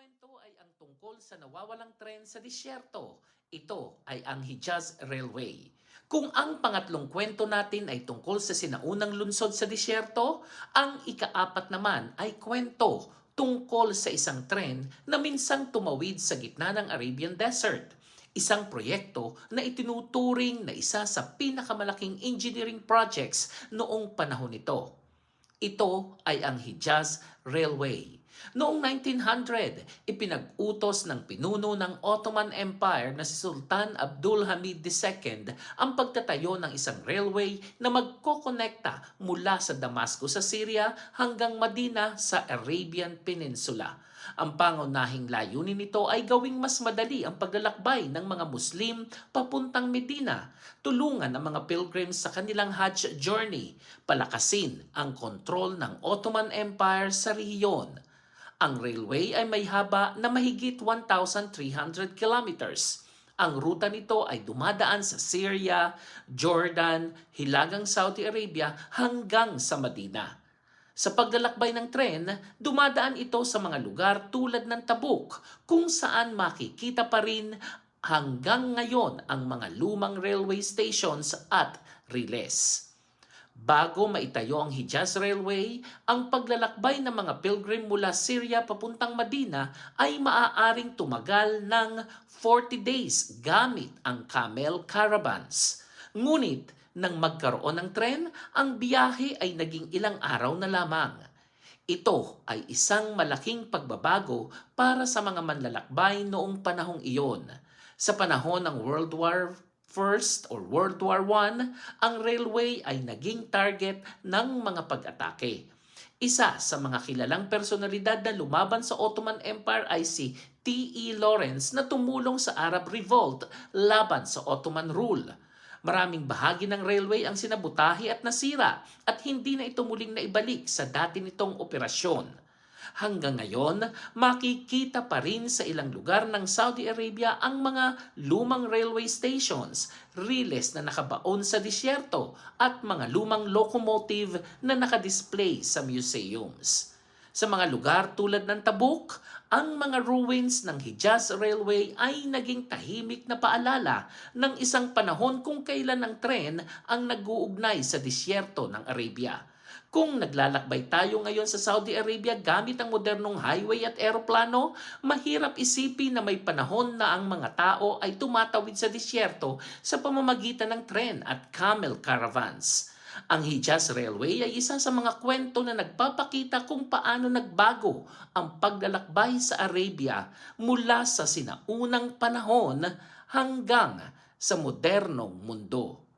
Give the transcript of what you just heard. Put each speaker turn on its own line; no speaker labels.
kwento ay ang tungkol sa nawawalang tren sa disyerto. Ito ay ang Hijaz Railway. Kung ang pangatlong kwento natin ay tungkol sa sinaunang lunsod sa disyerto, ang ikaapat naman ay kwento tungkol sa isang tren na minsang tumawid sa gitna ng Arabian Desert. Isang proyekto na itinuturing na isa sa pinakamalaking engineering projects noong panahon nito. Ito ay ang Hijaz Railway. Noong 1900, ipinag-utos ng pinuno ng Ottoman Empire na si Sultan Abdul Hamid II ang pagtatayo ng isang railway na magkokonekta mula sa Damascus sa Syria hanggang Medina sa Arabian Peninsula. Ang pangunahing layunin nito ay gawing mas madali ang paglalakbay ng mga Muslim papuntang Medina, tulungan ang mga pilgrims sa kanilang Hajj journey, palakasin ang kontrol ng Ottoman Empire sa rehiyon. Ang railway ay may haba na mahigit 1,300 kilometers. Ang ruta nito ay dumadaan sa Syria, Jordan, Hilagang Saudi Arabia hanggang sa Medina. Sa paglalakbay ng tren, dumadaan ito sa mga lugar tulad ng Tabuk kung saan makikita pa rin hanggang ngayon ang mga lumang railway stations at riles. Bago maitayo ang Hijaz Railway, ang paglalakbay ng mga pilgrim mula Syria papuntang Medina ay maaaring tumagal ng 40 days gamit ang camel caravans. Ngunit nang magkaroon ng tren, ang biyahe ay naging ilang araw na lamang. Ito ay isang malaking pagbabago para sa mga manlalakbay noong panahong iyon. Sa panahon ng World War First or World War I, ang railway ay naging target ng mga pag-atake. Isa sa mga kilalang personalidad na lumaban sa Ottoman Empire ay si T.E. Lawrence na tumulong sa Arab Revolt laban sa Ottoman rule. Maraming bahagi ng railway ang sinabutahi at nasira at hindi na ito muling naibalik sa dati nitong operasyon. Hanggang ngayon, makikita pa rin sa ilang lugar ng Saudi Arabia ang mga lumang railway stations, riles na nakabaon sa disyerto at mga lumang locomotive na nakadisplay sa museums. Sa mga lugar tulad ng Tabuk, ang mga ruins ng Hijaz Railway ay naging tahimik na paalala ng isang panahon kung kailan ang tren ang nag-uugnay sa disyerto ng Arabia. Kung naglalakbay tayo ngayon sa Saudi Arabia gamit ang modernong highway at eroplano, mahirap isipin na may panahon na ang mga tao ay tumatawid sa disyerto sa pamamagitan ng tren at camel caravans. Ang Hijaz Railway ay isa sa mga kwento na nagpapakita kung paano nagbago ang paglalakbay sa Arabia mula sa sinaunang panahon hanggang sa modernong mundo.